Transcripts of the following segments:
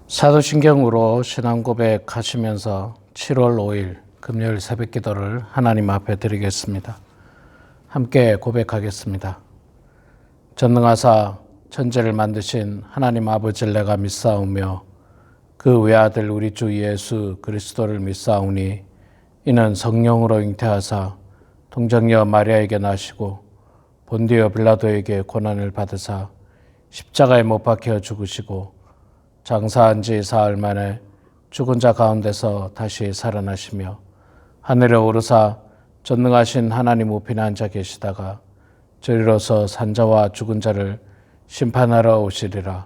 사도신경으로 신앙 고백하시면서 7월 5일 금요일 새벽 기도를 하나님 앞에 드리겠습니다. 함께 고백하겠습니다. 전능하사 천지를 만드신 하나님 아버지를 내가 믿사오며 그 외아들 우리 주 예수 그리스도를 믿사오니 이는 성령으로 잉태하사 동정녀 마리아에게 나시고 본디오 빌라도에게 고난을 받으사 십자가에 못 박혀 죽으시고 장사한 지 사흘 만에 죽은 자 가운데서 다시 살아나시며 하늘에 오르사 전능하신 하나님 우편에 앉아 계시다가 저리로서 산자와 죽은 자를 심판하러 오시리라.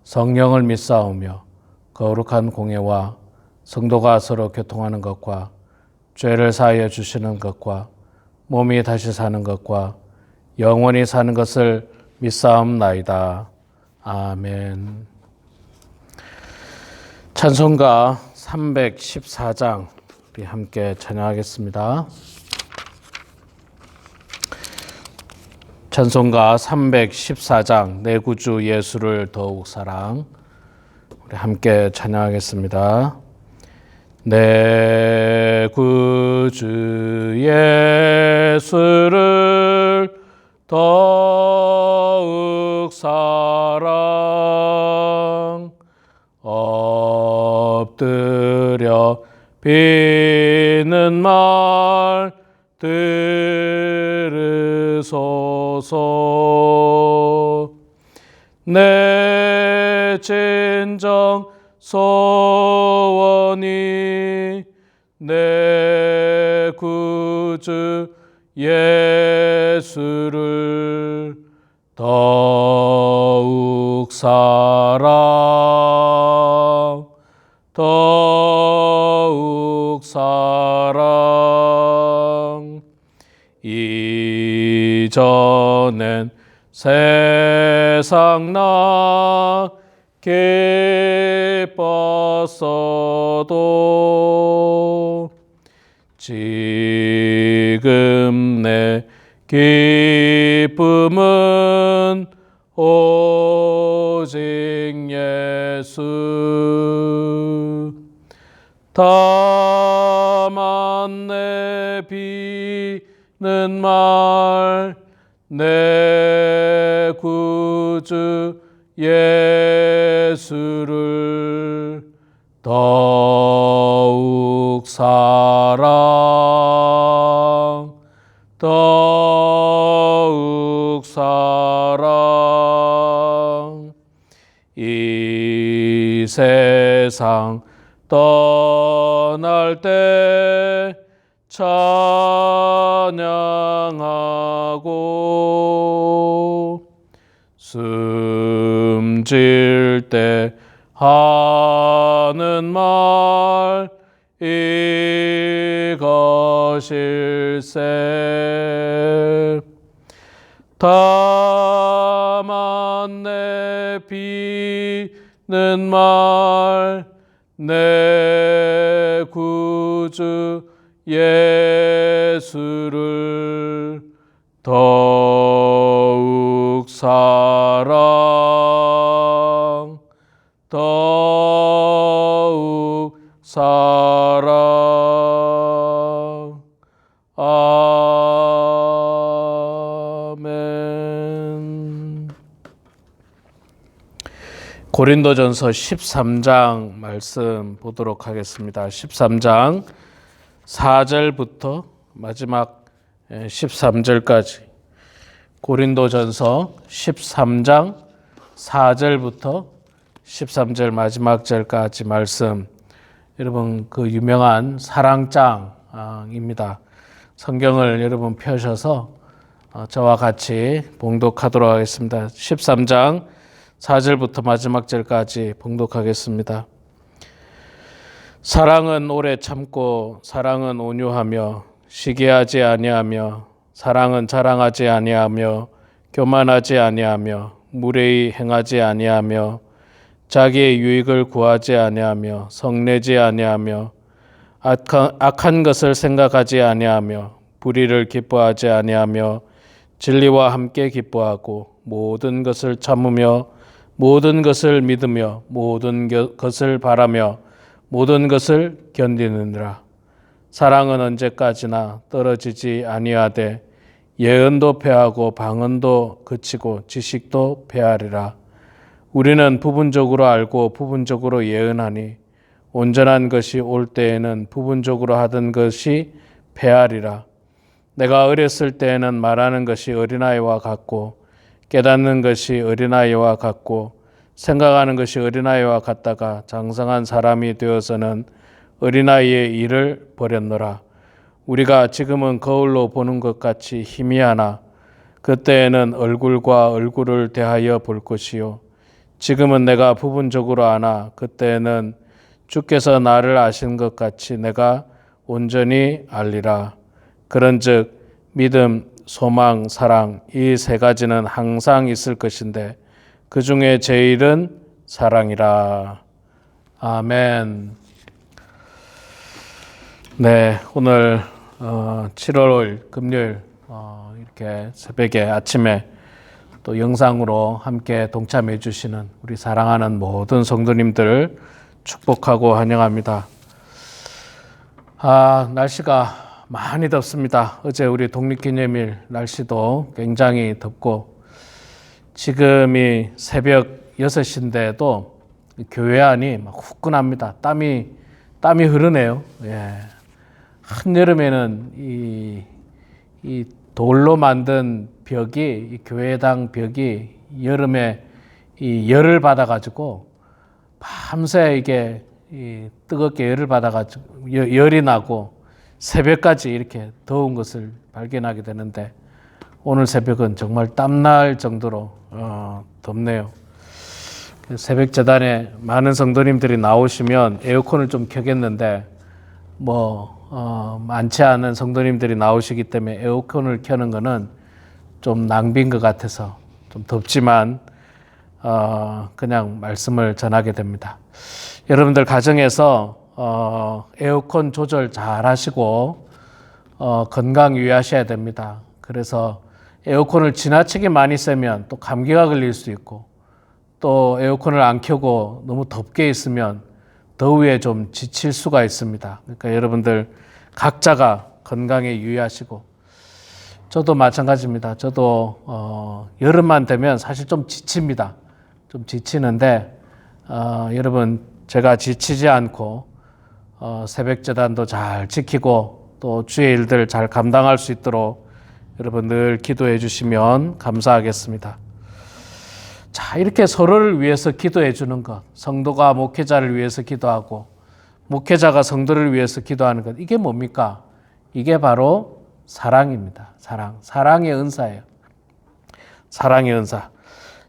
성령을 믿사오며 거룩한 공예와 성도가 서로 교통하는 것과 죄를 사하여 주시는 것과 몸이 다시 사는 것과 영원히 사는 것을 믿사옵나이다. 아멘. 찬송가 314장 우리 함께 찬양하겠습니다. 찬송가 314장 내 구주 예수를 더욱 사랑 우리 함께 찬양하겠습니다. 내 구주 예수를 더욱 사랑 엎드려 비는 말 들으소서. 내 진정 소원이 내 구주 예수를 더욱 사랑 더욱 사랑. 이전엔 세상 나 기뻤어도 지금 내 기쁨은 오직 예수. 다만 내 비는 말 내 구주 예수를 더욱 사랑 더욱 사랑. 이 세상 떠날 때 찬양하고 숨질 때 하는 말 이것일세. 다만 내 비는 말 내 구주 예수를 더욱 사랑 더욱 사랑. 아멘. 고린도전서 13장 말씀 보도록 하겠습니다. 13장 4절부터 마지막 13절까지 고린도전서 13장 4절부터 13절 마지막 절까지 말씀, 여러분 그 유명한 사랑장입니다. 성경을 여러분 펴셔서 저와 같이 봉독하도록 하겠습니다. 13장 4절부터 마지막 절까지 봉독하겠습니다. 사랑은 오래 참고 사랑은 온유하며 시기하지 아니하며 사랑은 자랑하지 아니하며 교만하지 아니하며 무례히 행하지 아니하며 자기의 유익을 구하지 아니하며 성내지 아니하며 악한 것을 생각하지 아니하며 불의를 기뻐하지 아니하며 진리와 함께 기뻐하고 모든 것을 참으며 모든 것을 믿으며 모든 것을 바라며 모든 것을 견디느니라. 사랑은 언제까지나 떨어지지 아니하되 예언도 패하고 방언도 그치고 지식도 패하리라. 우리는 부분적으로 알고 부분적으로 예언하니 온전한 것이 올 때에는 부분적으로 하던 것이 패하리라. 내가 어렸을 때에는 말하는 것이 어린아이와 같고 깨닫는 것이 어린아이와 같고 생각하는 것이 어린아이와 같다가 장성한 사람이 되어서는 어린아이의 일을 버렸노라. 우리가 지금은 거울로 보는 것 같이 희미하나 그때에는 얼굴과 얼굴을 대하여 볼 것이요. 지금은 내가 부분적으로 아나 그때에는 주께서 나를 아신 것 같이 내가 온전히 알리라. 그런즉 믿음, 소망, 사랑 이 세 가지는 항상 있을 것인데 그 중에 제일은 사랑이라. 아멘. 네, 오늘 7월 5일 금요일 이렇게 새벽에 아침에 또 영상으로 함께 동참해 주시는 우리 사랑하는 모든 성도님들 축복하고 환영합니다. 날씨가 많이 덥습니다. 어제 우리 독립기념일 날씨도 굉장히 덥고 지금이 새벽 6시인데도 교회 안이 막 후끈합니다. 땀이 흐르네요. 예. 한여름에는 이 돌로 만든 벽이 이 교회당 벽이 여름에 이 열을 받아가지고 밤새 이게 뜨겁게 열을 받아가지고 열이 나고 새벽까지 이렇게 더운 것을 발견하게 되는데 오늘 새벽은 정말 땀날 정도로 덥네요. 새벽 재단에 많은 성도님들이 나오시면 에어컨을 좀 켜겠는데 많지 않은 성도님들이 나오시기 때문에 에어컨을 켜는 거는 좀 낭비인 것 같아서 좀 덥지만 그냥 말씀을 전하게 됩니다. 여러분들 가정에서 에어컨 조절 잘 하시고 건강 유의하셔야 됩니다. 그래서 에어컨을 지나치게 많이 쐬면 또 감기가 걸릴 수 있고 또 에어컨을 안 켜고 너무 덥게 있으면 더위에 좀 지칠 수가 있습니다. 그러니까 여러분들 각자가 건강에 유의하시고 저도 마찬가지입니다. 저도 여름만 되면 사실 좀 지칩니다. 좀 지치는데 여러분 제가 지치지 않고 새벽 재단도 잘 지키고 또 주의 일들 잘 감당할 수 있도록 여러분 늘 기도해 주시면 감사하겠습니다. 자, 이렇게 서로를 위해서 기도해 주는 것, 성도가 목회자를 위해서 기도하고 목회자가 성도를 위해서 기도하는 것, 이게 뭡니까? 이게 바로 사랑입니다. 사랑의 은사예요. 사랑의 은사.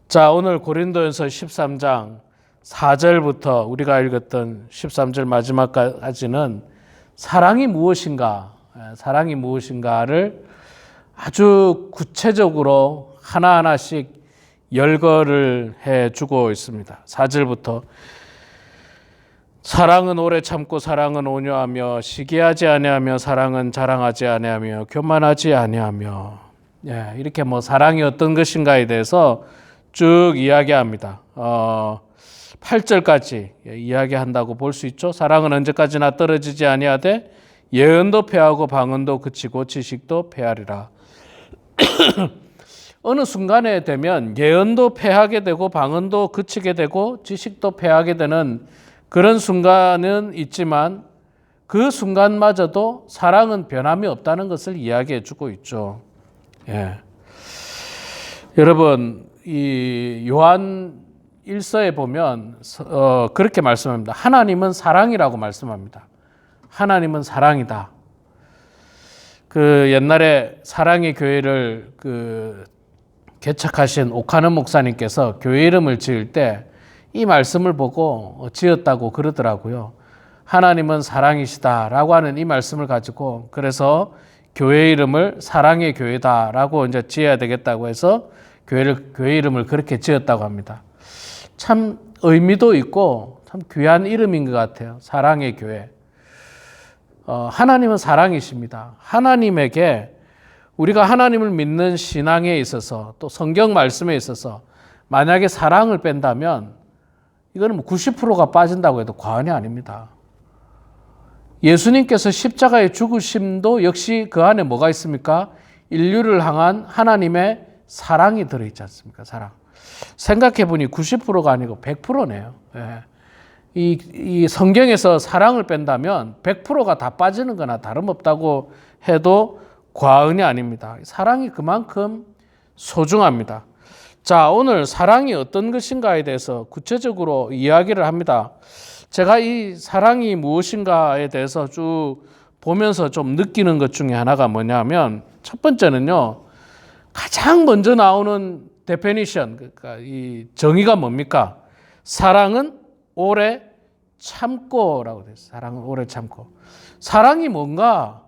자, 오늘 고린도전서 13장 4절부터 우리가 읽었던 13절 마지막까지는 사랑이 무엇인가를 아주 구체적으로 하나하나씩 열거를 해주고 있습니다. 4절부터 사랑은 오래 참고 사랑은 온유하며 시기하지 아니하며 사랑은 자랑하지 아니하며 교만하지 아니하며 이렇게 사랑이 어떤 것인가에 대해서 쭉 이야기합니다. 8절까지 이야기한다고 볼 수 있죠. 사랑은 언제까지나 떨어지지 아니하되 예언도 패하고 방언도 그치고 지식도 패하리라. 어느 순간에 되면 예언도 패하게 되고 방언도 그치게 되고 지식도 패하게 되는 그런 순간은 있지만 그 순간마저도 사랑은 변함이 없다는 것을 이야기해 주고 있죠. 여러분, 이 요한 1서에 보면 그렇게 말씀합니다. 하나님은 사랑이라고 말씀합니다. 하나님은 사랑이다. 그 옛날에 사랑의 교회를 개척하신 오카는 목사님께서 교회 이름을 지을 때 이 말씀을 보고 지었다고 그러더라고요. 하나님은 사랑이시다라고 하는 이 말씀을 가지고 그래서 교회 이름을 사랑의 교회다라고 이제 지어야 되겠다고 해서 교회 이름을 그렇게 지었다고 합니다. 참 의미도 있고 참 귀한 이름인 것 같아요. 사랑의 교회. 하나님은 사랑이십니다. 하나님에게 우리가 하나님을 믿는 신앙에 있어서 또 성경 말씀에 있어서 만약에 사랑을 뺀다면 이거는 뭐 90%가 빠진다고 해도 과언이 아닙니다. 예수님께서 십자가의 죽으심도 역시 그 안에 뭐가 있습니까? 인류를 향한 하나님의 사랑이 들어있지 않습니까? 사랑. 생각해보니 90%가 아니고 100%네요. 예. 이 성경에서 사랑을 뺀다면 100%가 다 빠지는 거나 다름없다고 해도 과언이 아닙니다. 사랑이 그만큼 소중합니다. 자, 오늘 사랑이 어떤 것인가에 대해서 구체적으로 이야기를 합니다. 제가 이 사랑이 무엇인가에 대해서 쭉 보면서 좀 느끼는 것 중에 하나가 뭐냐면, 첫 번째는요, 가장 먼저 나오는 데피니션, 그러니까 이 정의가 뭡니까? 사랑은 오래 참고라고 돼요. 사랑은 오래 참고. 사랑이 뭔가?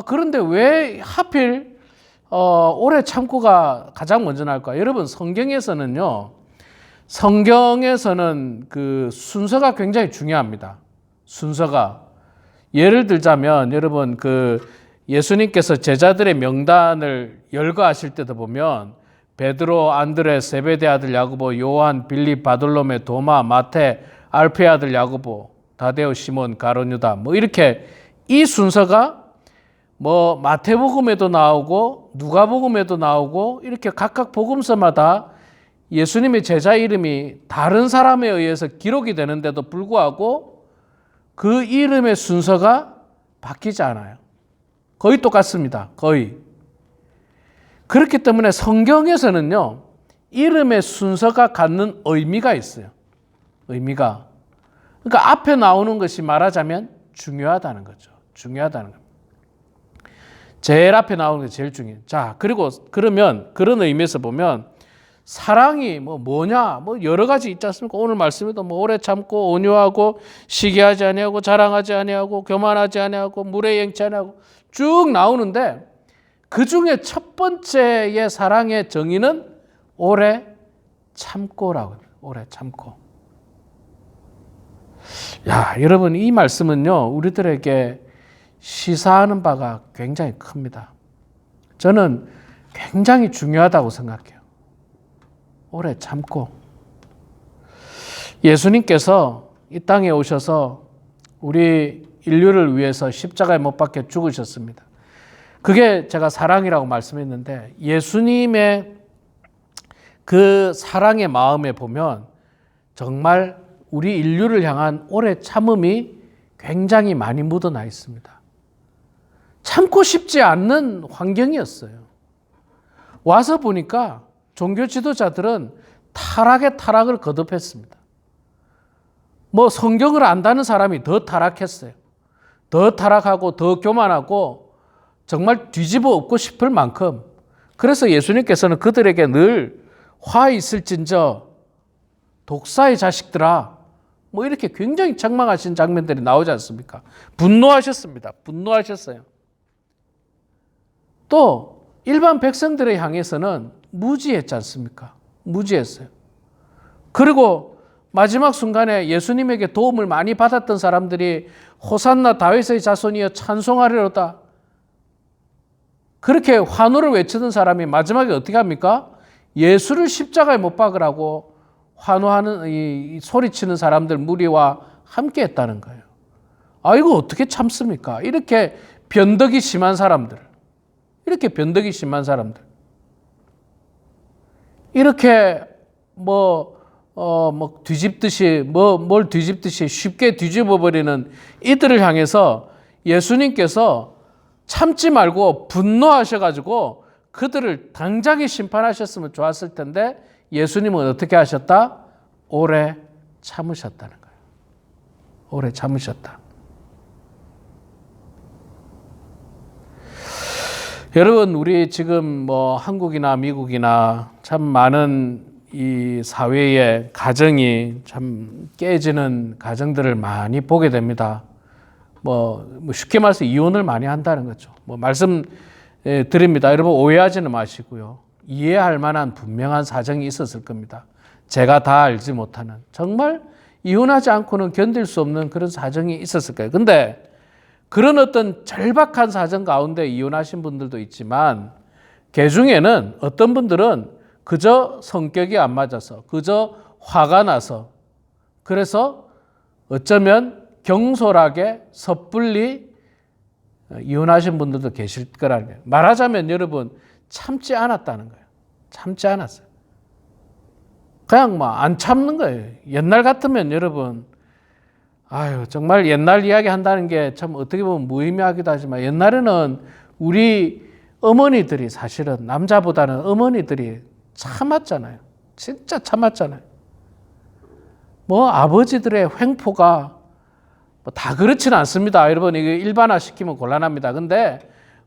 그런데 왜 하필 오래 참고가 가장 먼저 나올까? 여러분, 성경에서는 그 순서가 굉장히 중요합니다. 순서가. 예를 들자면 여러분, 그 예수님께서 제자들의 명단을 열거하실 때도 보면 베드로, 안드레, 세베대 아들 야고보, 요한, 빌립, 바돌로메, 도마, 마태, 알페 아들 야고보, 다데오, 시몬, 가룟 유다, 뭐 이렇게 이 순서가 뭐 마태복음에도 나오고 누가복음에도 나오고 이렇게 각각 복음서마다 예수님의 제자 이름이 다른 사람에 의해서 기록이 되는데도 불구하고 그 이름의 순서가 바뀌지 않아요. 거의 똑같습니다. 거의. 그렇기 때문에 성경에서는요, 이름의 순서가 갖는 의미가 있어요. 의미가. 그러니까 앞에 나오는 것이 말하자면 중요하다는 거죠. 중요하다는 겁니다. 제일 앞에 나오는 게 제일 중요해요. 자, 그리고 그러면 그런 의미에서 보면 사랑이 뭐냐? 여러 가지 있지 않습니까? 오늘 말씀에도 오래 참고 온유하고 시기하지 아니하고 자랑하지 아니하고 교만하지 아니하고 물에 행치 아니하고 쭉 나오는데 그 중에 첫 번째의 사랑의 정의는 오래 참고라고 합니다. 오래 참고. 야, 여러분, 이 말씀은요, 우리들에게 시사하는 바가 굉장히 큽니다. 저는 굉장히 중요하다고 생각해요. 오래 참고. 예수님께서 이 땅에 오셔서 우리 인류를 위해서 십자가에 못 박혀 죽으셨습니다. 그게 제가 사랑이라고 말씀했는데, 예수님의 그 사랑의 마음에 보면 정말 우리 인류를 향한 오래 참음이 굉장히 많이 묻어나 있습니다. 참고 싶지 않는 환경이었어요. 와서 보니까 종교 지도자들은 타락에 타락을 거듭했습니다. 성경을 안다는 사람이 더 타락했어요. 더 타락하고 더 교만하고 정말 뒤집어 엎고 싶을 만큼. 그래서 예수님께서는 그들에게 늘 화 있을진저 독사의 자식들아, 이렇게 굉장히 책망하신 장면들이 나오지 않습니까? 분노하셨습니다. 분노하셨어요. 또 일반 백성들을 향해서는 무지했지 않습니까? 무지했어요. 그리고 마지막 순간에 예수님에게 도움을 많이 받았던 사람들이 호산나 다윗의 자손이여 찬송하리로다, 그렇게 환호를 외치던 사람이 마지막에 어떻게 합니까? 예수를 십자가에 못 박으라고 환호하는, 이 소리치는 사람들 무리와 함께 했다는 거예요. 이거 어떻게 참습니까? 이렇게 변덕이 심한 사람들, 이렇게 변덕이 심한 사람들, 이렇게 뒤집듯이, 뭘 뒤집듯이 쉽게 뒤집어버리는 이들을 향해서 예수님께서 참지 말고 분노하셔가지고 그들을 당장에 심판하셨으면 좋았을 텐데 예수님은 어떻게 하셨다? 오래 참으셨다는 거예요. 오래 참으셨다. 여러분, 우리 지금 한국이나 미국이나 참 많은 이 사회의 가정이 참 깨지는 가정들을 많이 보게 됩니다. 쉽게 말해서 이혼을 많이 한다는 거죠. 말씀 드립니다. 여러분, 오해하지는 마시고요. 이해할 만한 분명한 사정이 있었을 겁니다. 제가 다 알지 못하는, 정말 이혼하지 않고는 견딜 수 없는 그런 사정이 있었을 거예요. 근데 그런 어떤 절박한 사정 가운데 이혼하신 분들도 있지만 그 중에는 어떤 분들은 그저 성격이 안 맞아서, 그저 화가 나서, 그래서 어쩌면 경솔하게 섣불리 이혼하신 분들도 계실 거라는 거예요. 말하자면 여러분 참지 않았다는 거예요. 참지 않았어요. 그냥 뭐 안 참는 거예요. 옛날 같으면 여러분 정말 옛날 이야기 한다는 게 참 어떻게 보면 무의미하기도 하지만 옛날에는 우리 어머니들이 사실은 남자보다는 어머니들이 참았잖아요. 진짜 참았잖아요. 뭐 아버지들의 횡포가 다 그렇지는 않습니다. 여러분 이거 일반화시키면 곤란합니다. 근데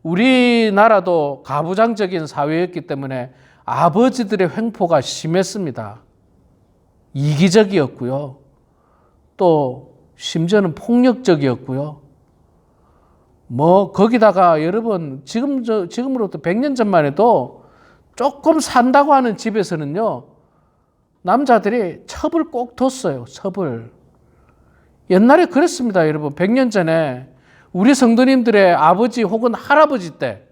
우리나라도 가부장적인 사회였기 때문에 아버지들의 횡포가 심했습니다. 이기적이었고요. 또 심지어는 폭력적이었고요. 뭐 거기다가 여러분 지금으로부터 100년 전만 해도 조금 산다고 하는 집에서는요. 남자들이 첩을 꼭 뒀어요. 첩을. 옛날에 그랬습니다. 여러분 100년 전에 우리 성도님들의 아버지 혹은 할아버지 때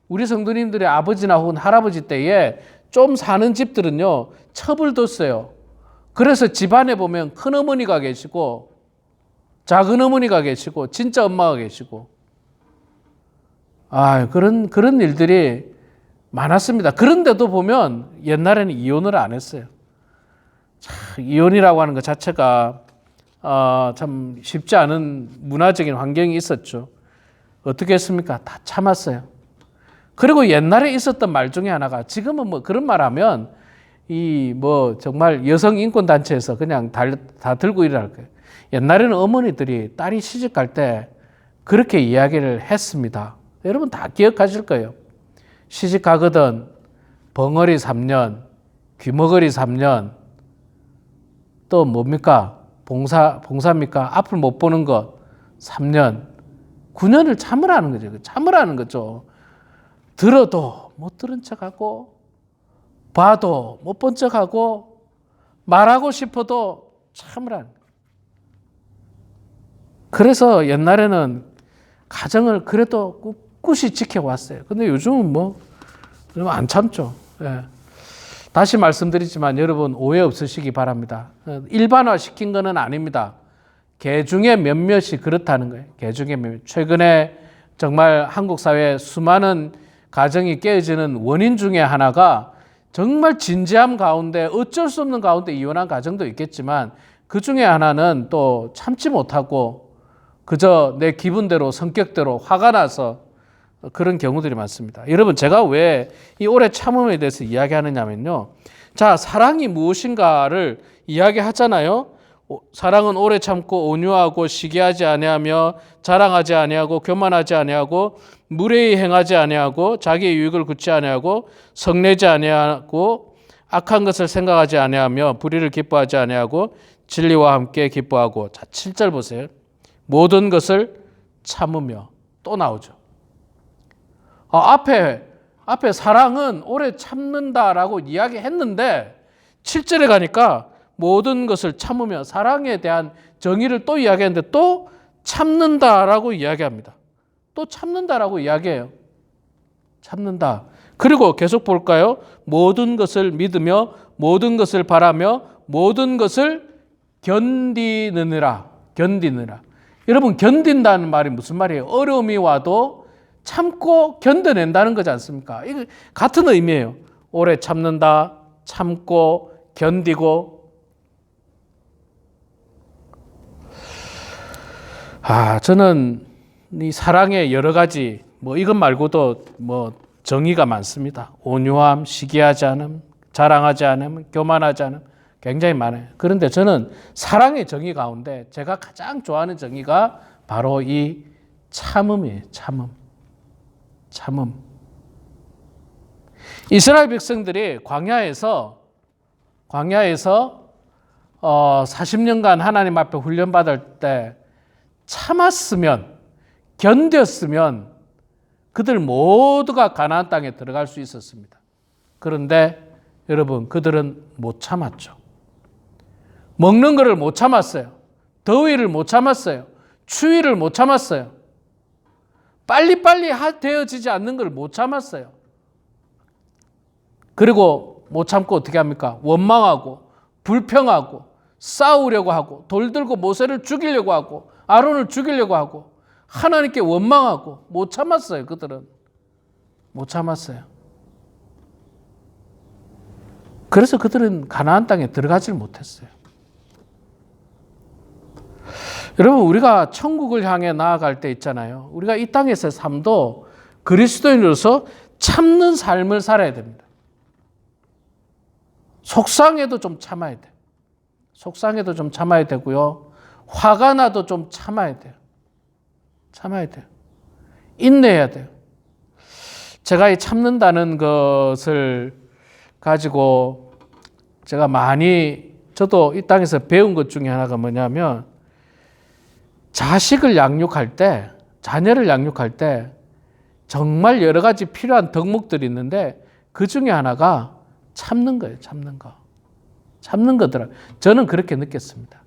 우리 성도님들의 아버지나 혹은 할아버지 때에 좀 사는 집들은요. 첩을 뒀어요. 그래서 집안에 보면 큰어머니가 계시고 작은어머니가 계시고 진짜 엄마가 계시고 그런 일들이 많았습니다. 그런데도 보면 옛날에는 이혼을 안 했어요. 이혼이라고 하는 것 자체가 참 쉽지 않은 문화적인 환경이 있었죠. 어떻게 했습니까? 다 참았어요. 그리고 옛날에 있었던 말 중에 하나가 지금은 뭐 그런 말 하면 이 뭐 정말 여성 인권 단체에서 그냥 다 들고 일어날 거예요. 옛날에는 어머니들이 딸이 시집 갈 때 그렇게 이야기를 했습니다. 여러분 다 기억하실 거예요. 시집 가거든 벙어리 3년, 귀머거리 3년, 또 뭡니까? 봉사입니까? 앞을 못 보는 것 3년, 9년을 참으라는 거죠. 참으라는 거죠. 들어도 못 들은 척하고 봐도 못 본 척하고 말하고 싶어도 참으라는 거예요. 그래서 옛날에는 가정을 그래도 꿋꿋이 지켜왔어요. 근데 요즘은 뭐 안 참죠. 예. 다시 말씀드리지만 여러분 오해 없으시기 바랍니다. 일반화 시킨 거는 아닙니다. 개 중에 몇몇이 그렇다는 거예요. 개 중에 몇몇. 최근에 정말 한국 사회에 수많은 가정이 깨어지는 원인 중에 하나가 정말 진지함 가운데 어쩔 수 없는 가운데 이혼한 가정도 있겠지만 그 중에 하나는 또 참지 못하고 그저 내 기분대로 성격대로 화가 나서 그런 경우들이 많습니다. 여러분 제가 왜 이 오래 참음에 대해서 이야기하느냐면요. 자, 사랑이 무엇인가를 이야기하잖아요. 사랑은 오래 참고 온유하고 시기하지 아니하며 자랑하지 아니하고 교만하지 아니하고 무례히 행하지 아니하고 자기의 유익을 굳지 아니하고 성내지 아니하고 악한 것을 생각하지 아니하며 불의를 기뻐하지 아니하고 진리와 함께 기뻐하고. 자, 7절 보세요. 모든 것을 참으며. 또 나오죠. 앞에 사랑은 오래 참는다라고 이야기했는데 7절에 가니까 모든 것을 참으며 사랑에 대한 정의를 또 이야기했는데 또 참는다라고 이야기합니다. 또 참는다라고 이야기해요. 참는다. 그리고 계속 볼까요? 모든 것을 믿으며 모든 것을 바라며 모든 것을 견디느니라. 여러분 견딘다는 말이 무슨 말이에요? 어려움이 와도 참고 견뎌낸다는 거지 않습니까? 이거 같은 의미예요. 오래 참는다, 참고, 견디고. 저는 이 사랑의 여러 가지, 뭐 이것 말고도 뭐 정의가 많습니다. 온유함, 시기하지 않음, 자랑하지 않음, 교만하지 않음, 굉장히 많아요. 그런데 저는 사랑의 정의 가운데 제가 가장 좋아하는 정의가 바로 이 참음이에요. 참음. 이스라엘 백성들이 광야에서 40년간 하나님 앞에 훈련받을 때 참았으면, 견뎠으면 그들 모두가 가나안 땅에 들어갈 수 있었습니다. 그런데 여러분 그들은 못 참았죠. 먹는 것을 못 참았어요. 더위를 못 참았어요. 추위를 못 참았어요. 빨리빨리 되어지지 않는 걸 못 참았어요. 그리고 못 참고 어떻게 합니까? 원망하고 불평하고 싸우려고 하고 돌 들고 모세를 죽이려고 하고 아론을 죽이려고 하고 하나님께 원망하고 못 참았어요. 그들은 못 참았어요. 그래서 그들은 가나안 땅에 들어가질 못했어요. 여러분, 우리가 천국을 향해 나아갈 때 있잖아요. 우리가 이 땅에서의 삶도 그리스도인으로서 참는 삶을 살아야 됩니다. 속상해도 좀 참아야 돼요. 속상해도 좀 참아야 되고요. 화가 나도 좀 참아야 돼요. 참아야 돼요. 인내해야 돼요. 제가 이 참는다는 것을 가지고 제가 많이 저도 이 땅에서 배운 것 중에 하나가 뭐냐면 자식을 양육할 때, 자녀를 양육할 때 정말 여러 가지 필요한 덕목들이 있는데 그 중에 하나가 참는 거예요. 참는 거. 참는 거더라고요. 저는 그렇게 느꼈습니다.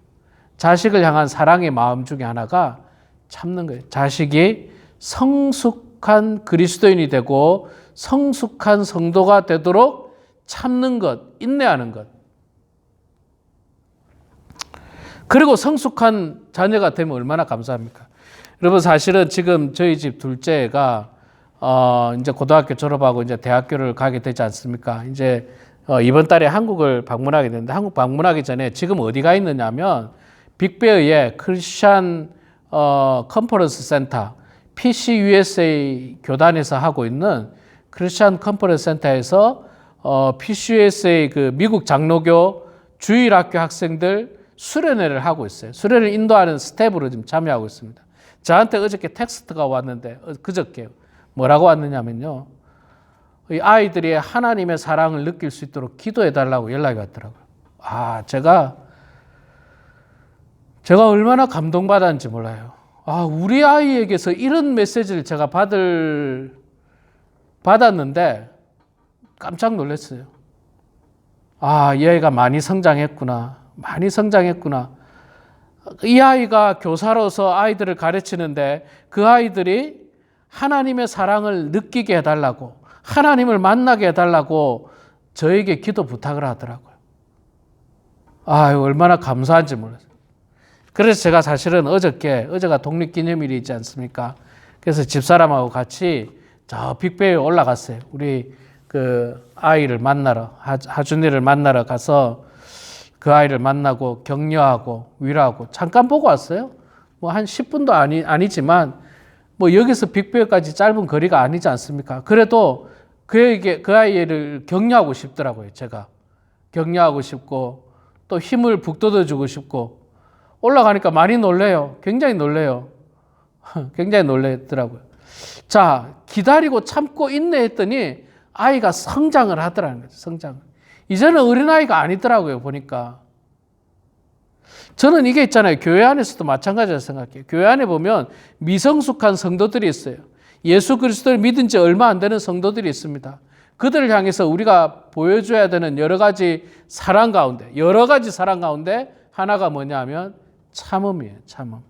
자식을 향한 사랑의 마음 중에 하나가 참는 거예요. 자식이 성숙한 그리스도인이 되고 성숙한 성도가 되도록 참는 것, 인내하는 것. 그리고 성숙한 자녀가 되면 얼마나 감사합니까? 여러분, 사실은 지금 저희 집 둘째가 이제 고등학교 졸업하고 이제 대학교를 가게 되지 않습니까? 이제 이번 달에 한국을 방문하게 되는데 한국 방문하기 전에 지금 어디 가 있느냐면 빅베어의 크리스천 컨퍼런스 센터 PCUSA 교단에서 하고 있는 크리스천 컨퍼런스 센터에서 PCUSA 그 미국 장로교 주일학교 학생들 수련회를 하고 있어요. 수련을 인도하는 스텝으로 지금 참여하고 있습니다. 저한테 어저께 텍스트가 왔는데 그저께 뭐라고 왔느냐면요. 이 아이들이 하나님의 사랑을 느낄 수 있도록 기도해 달라고 연락이 왔더라고요. 제가 얼마나 감동받았는지 몰라요. 우리 아이에게서 이런 메시지를 제가 받았는데 깜짝 놀랐어요. 이 아이가 많이 성장했구나. 많이 성장했구나. 이 아이가 교사로서 아이들을 가르치는데 그 아이들이 하나님의 사랑을 느끼게 해달라고, 하나님을 만나게 해달라고 저에게 기도 부탁을 하더라고요. 얼마나 감사한지 몰랐어요. 그래서 제가 사실은 어제가 독립기념일이 있지 않습니까? 그래서 집사람하고 같이 저 빅베어에 올라갔어요. 우리 그 아이를 만나러, 하준이를 만나러 가서 그 아이를 만나고 격려하고 위로하고 잠깐 보고 왔어요. 뭐 한 10분도 아니지만 뭐 여기서 빅베어까지 짧은 거리가 아니지 않습니까? 그래도 그 아이를 격려하고 싶더라고요. 제가 격려하고 싶고 또 힘을 북돋워주고 싶고 올라가니까 많이 놀래요. 굉장히 놀래요. 굉장히 놀랬더라고요. 자, 기다리고 참고 인내했더니 아이가 성장을 하더라는 거죠. 성장을. 이제는 어린아이가 아니더라고요. 보니까. 저는 이게 있잖아요. 교회 안에서도 마찬가지라고 생각해요. 교회 안에 보면 미성숙한 성도들이 있어요. 예수 그리스도를 믿은 지 얼마 안 되는 성도들이 있습니다. 그들을 향해서 우리가 보여줘야 되는 여러 가지 사랑 가운데 하나가 뭐냐면 참음이에요. 참음.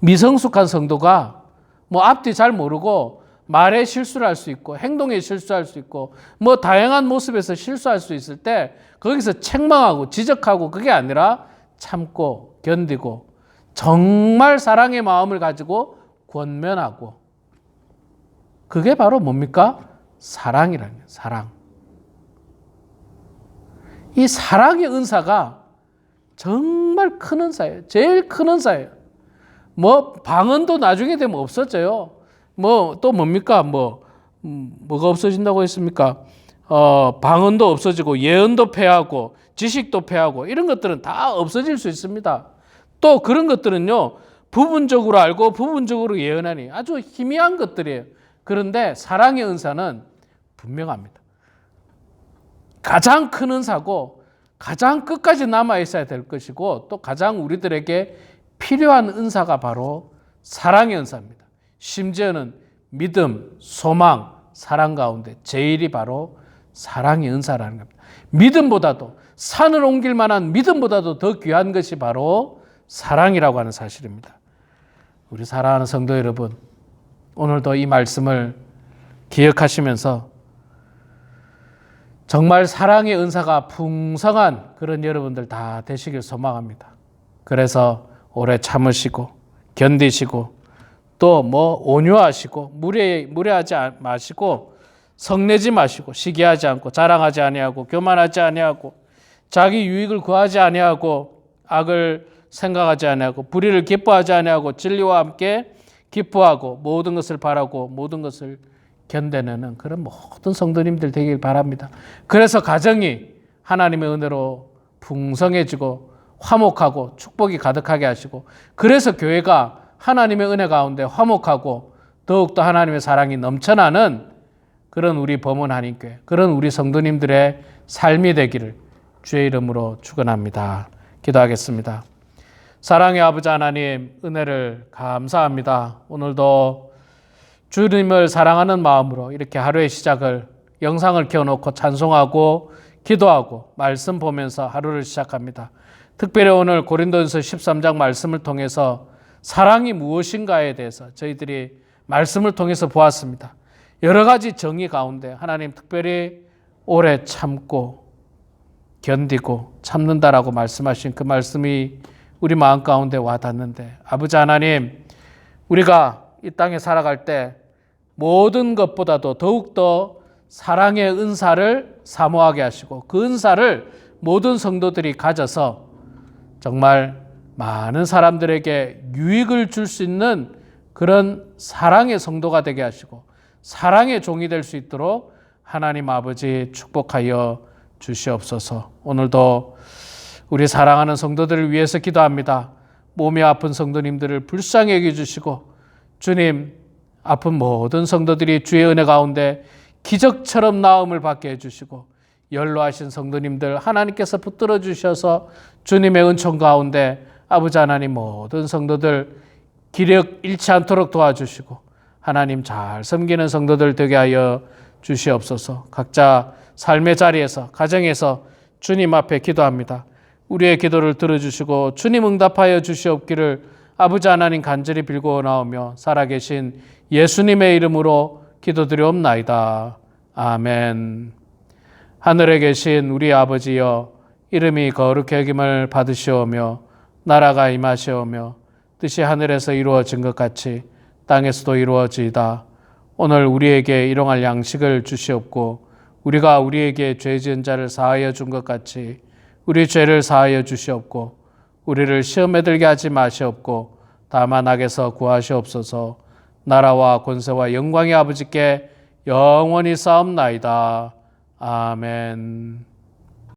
미성숙한 성도가 뭐 앞뒤 잘 모르고 말에 실수를 할 수 있고 행동에 실수할 수 있고 뭐 다양한 모습에서 실수할 수 있을 때 거기서 책망하고 지적하고 그게 아니라 참고 견디고 정말 사랑의 마음을 가지고 권면하고 그게 바로 뭡니까? 사랑이라는 거예요. 사랑. 이 사랑의 은사가 정말 큰 은사예요. 제일 큰 은사예요. 뭐 방언도 나중에 되면 없어져요. 뭐 또 뭡니까? 뭐가 없어진다고 했습니까? 방언도 없어지고 예언도 패하고 지식도 패하고 이런 것들은 다 없어질 수 있습니다. 또 그런 것들은요. 부분적으로 알고 부분적으로 예언하니 아주 희미한 것들이에요. 그런데 사랑의 은사는 분명합니다. 가장 큰 은사고 가장 끝까지 남아 있어야 될 것이고 또 가장 우리들에게 필요한 은사가 바로 사랑의 은사입니다. 심지어는 믿음, 소망, 사랑 가운데 제일이 바로 사랑의 은사라는 겁니다. 믿음보다도 산을 옮길 만한 믿음보다도 더 귀한 것이 바로 사랑이라고 하는 사실입니다. 우리 사랑하는 성도 여러분, 오늘도 이 말씀을 기억하시면서 정말 사랑의 은사가 풍성한 그런 여러분들 다 되시길 소망합니다. 그래서 오래 참으시고 견디시고 또 온유하시고 무례하지 마시고 성내지 마시고 시기하지 않고 자랑하지 아니하고 교만하지 아니하고 자기 유익을 구하지 아니하고 악을 생각하지 아니하고 불의를 기뻐하지 아니하고 진리와 함께 기뻐하고 모든 것을 바라고 모든 것을 견뎌내는 그런 모든 성도님들 되길 바랍니다. 그래서 가정이 하나님의 은혜로 풍성해지고 화목하고 축복이 가득하게 하시고, 그래서 교회가 하나님의 은혜 가운데 화목하고 더욱더 하나님의 사랑이 넘쳐나는 그런 우리 범원 한인교회, 그런 우리 성도님들의 삶이 되기를 주의 이름으로 축원합니다. 기도하겠습니다. 사랑의 아버지 하나님, 은혜를 감사합니다. 오늘도 주님을 사랑하는 마음으로 이렇게 하루의 시작을 영상을 켜놓고 찬송하고 기도하고 말씀 보면서 하루를 시작합니다. 특별히 오늘 고린도전서 13장 말씀을 통해서 사랑이 무엇인가에 대해서 저희들이 말씀을 통해서 보았습니다. 여러 가지 정의 가운데 하나님 특별히 오래 참고 견디고 참는다라고 말씀하신 그 말씀이 우리 마음 가운데 와닿는데, 아버지 하나님, 우리가 이 땅에 살아갈 때 모든 것보다도 더욱더 사랑의 은사를 사모하게 하시고 그 은사를 모든 성도들이 가져서 정말 많은 사람들에게 유익을 줄 수 있는 그런 사랑의 성도가 되게 하시고 사랑의 종이 될 수 있도록 하나님 아버지 축복하여 주시옵소서. 오늘도 우리 사랑하는 성도들을 위해서 기도합니다. 몸이 아픈 성도님들을 불쌍히 여겨주시고 주님, 아픈 모든 성도들이 주의 은혜 가운데 기적처럼 나음을 받게 해주시고 연로하신 성도님들 하나님께서 붙들어 주셔서 주님의 은총 가운데 아버지 하나님 모든 성도들 기력 잃지 않도록 도와주시고 하나님 잘 섬기는 성도들 되게 하여 주시옵소서. 각자 삶의 자리에서 가정에서 주님 앞에 기도합니다. 우리의 기도를 들어주시고 주님 응답하여 주시옵기를 아버지 하나님 간절히 빌고 나오며 살아계신 예수님의 이름으로 기도드리옵나이다. 아멘. 하늘에 계신 우리 아버지여, 이름이 거룩히 여김을 받으시오며 나라가 임하시오며 뜻이 하늘에서 이루어진 것 같이 땅에서도 이루어지이다. 오늘 우리에게 일용할 양식을 주시옵고 우리가 우리에게 죄 지은 자를 사하여 준 것 같이 우리 죄를 사하여 주시옵고 우리를 시험에 들게 하지 마시옵고 다만 악에서 구하시옵소서. 나라와 권세와 영광의 아버지께 영원히 싸움나이다. 아멘.